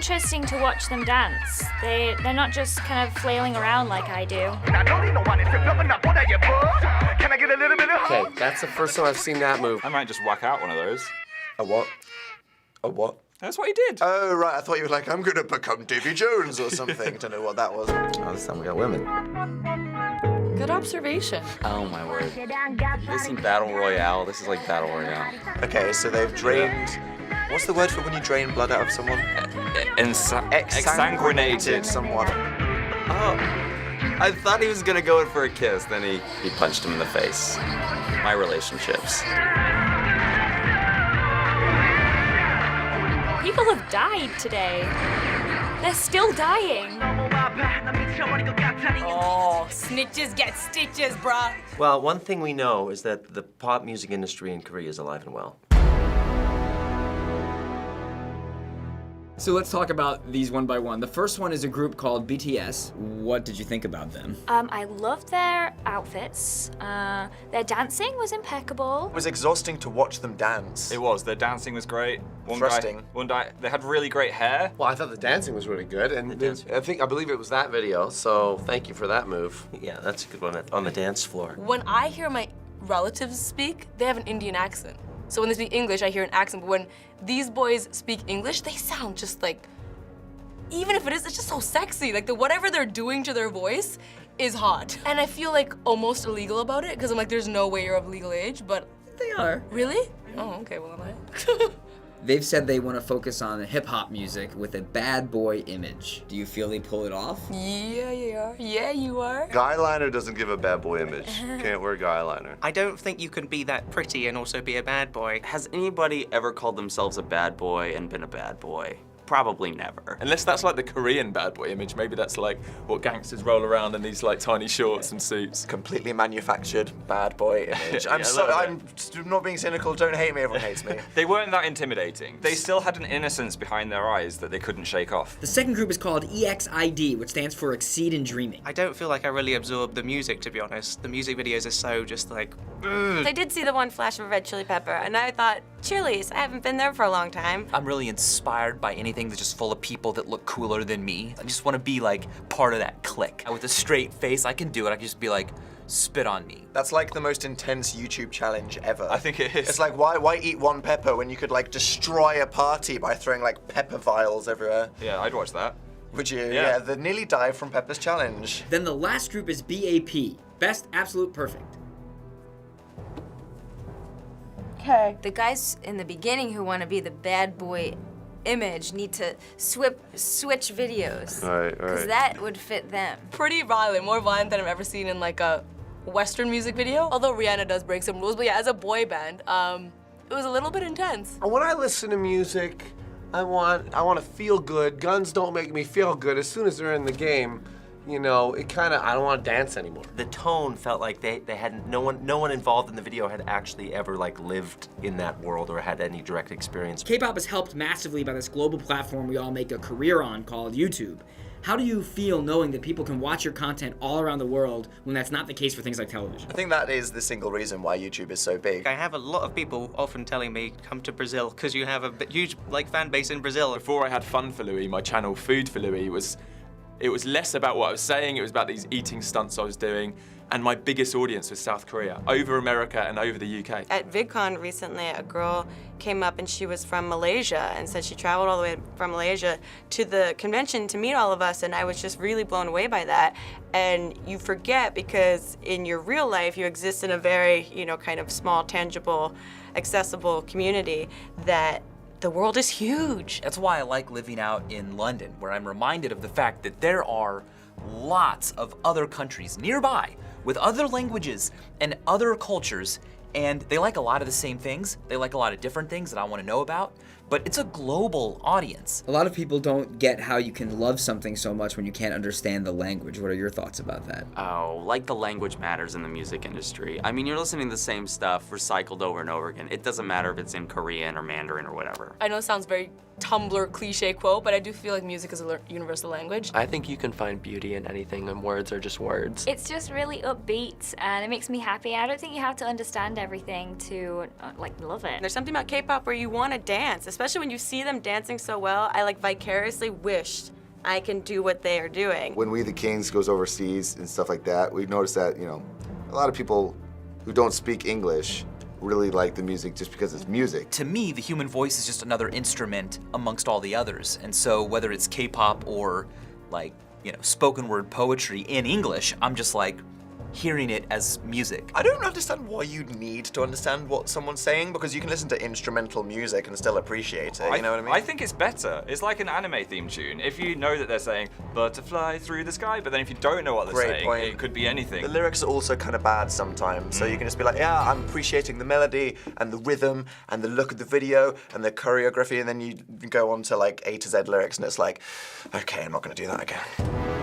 interesting to watch them dance. They're not just kind of flailing around like I do. Okay, that's the first time I've seen that move. I might just whack out one of those. A what? A what? That's what he did. Oh, right, I thought you were like, I'm gonna become Davy Jones or something. Don't know what that was. Oh, this time we got women. Good observation. Oh my word. This is Battle Royale. This is like Battle Royale. Okay, so they've drained... What's the word for when you drain blood out of someone? Exsanguinated someone. Oh. I thought he was gonna go in for a kiss, then he punched him in the face. My relationships. People have died today. They're still dying. Oh, snitches get stitches, bruh. Well, one thing we know is that the pop music industry in Korea is alive and well. So let's talk about these one by one. The first one is a group called BTS. What did you think about them? I loved their outfits. Their dancing was impeccable. It was exhausting to watch them dance. It was. Their dancing was great. Thrusting. One guy, they had really great hair. Well, I thought the dancing was really good, and I believe it was that video, so thank you for that move. Yeah, that's a good one on the dance floor. When I hear my relatives speak, they have an Indian accent. So when they speak English, I hear an accent, but when these boys speak English, they sound just like, even if it's just so sexy. Like, whatever they're doing to their voice is hot. And I feel like almost illegal about it, because I'm like, there's no way you're of legal age, but... They are. Really? Oh, okay, well, am I? They've said they want to focus on hip-hop music with a bad boy image. Do you feel they pull it off? Yeah, you are. Yeah, you are. Guy liner doesn't give a bad boy image. Can't wear guy liner. I don't think you can be that pretty and also be a bad boy. Has anybody ever called themselves a bad boy and been a bad boy? Probably never. Unless that's like the Korean bad boy image. Maybe that's like what gangsters roll around in these like tiny shorts and suits. Completely manufactured bad boy image. I'm not being cynical. Don't hate me. Everyone hates me. They weren't that intimidating. They still had an innocence behind their eyes that they couldn't shake off. The second group is called EXID, which stands for Exceed in Dreaming. I don't feel like I really absorbed the music, to be honest. The music videos are so just like, ugh. I did see the one flash of Red Chili Pepper, and I thought, Chili's, I haven't been there for a long time. I'm really inspired by anything that's just full of people that look cooler than me. I just want to be like part of that clique. With a straight face, I can do it. I can just be like, spit on me. That's like the most intense YouTube challenge ever. I think it is. It's like, why eat one pepper when you could like destroy a party by throwing like pepper vials everywhere? Yeah, I'd watch that. Would you? Yeah, the nearly die from Pepper's challenge. Then the last group is BAP, Best Absolute Perfect. Okay. The guys in the beginning who want to be the bad boy image need to switch videos. Right. Because that would fit them. Pretty violent, more violent than I've ever seen in like a Western music video. Although Rihanna does break some rules, but yeah, as a boy band, it was a little bit intense. When I listen to music, I want to feel good. Guns don't make me feel good. As soon as they're in the game, you know, I don't want to dance anymore. The tone felt like they hadn't, no one involved in the video had actually ever like lived in that world or had any direct experience. K-pop is helped massively by this global platform we all make a career on called YouTube. How do you feel knowing that people can watch your content all around the world when that's not the case for things like television? I think that is the single reason why YouTube is so big. I have a lot of people often telling me, come to Brazil, because you have a huge like fan base in Brazil. Before I had Fun for Louis, my channel Food for Louis it was less about what I was saying, it was about these eating stunts I was doing, and my biggest audience was South Korea, over America and over the UK. At VidCon recently, a girl came up and she was from Malaysia and said she traveled all the way from Malaysia to the convention to meet all of us, and I was just really blown away by that. And you forget, because in your real life, you exist in a very, kind of small, tangible, accessible community, that the world is huge. That's why I like living out in London, where I'm reminded of the fact that there are lots of other countries nearby with other languages and other cultures, and they like a lot of the same things. They like a lot of different things that I want to know about, but it's a global audience. A lot of people don't get how you can love something so much when you can't understand the language. What are your thoughts about that? Oh, like the language matters in the music industry. I mean, you're listening to the same stuff recycled over and over again. It doesn't matter if it's in Korean or Mandarin or whatever. I know it sounds very Tumblr cliche quote, but I do feel like music is a universal language. I think you can find beauty in anything, and words are just words. It's just really upbeat, and it makes me happy. I don't think you have to understand everything to, love it. There's something about K-pop where you want to dance, especially especially when you see them dancing so well, I like vicariously wished I can do what they are doing. When We the Kings goes overseas and stuff like that, we notice that, you know, a lot of people who don't speak English really like the music just because it's music. To me, the human voice is just another instrument amongst all the others. And so whether it's K-pop or like, you know, spoken word poetry in English, I'm just like hearing it as music. I don't understand why you'd need to understand what someone's saying, because you can listen to instrumental music and still appreciate it, you know what I mean? I think it's better. It's like an anime theme tune. If you know that they're saying butterfly through the sky, but then if you don't know what they're Great saying, point. it could be anything. The lyrics are also kind of bad sometimes, so you can just be like, yeah, I'm appreciating the melody and the rhythm and the look of the video and the choreography, and then you go on to like A to Z lyrics and it's like, okay, I'm not gonna do that again.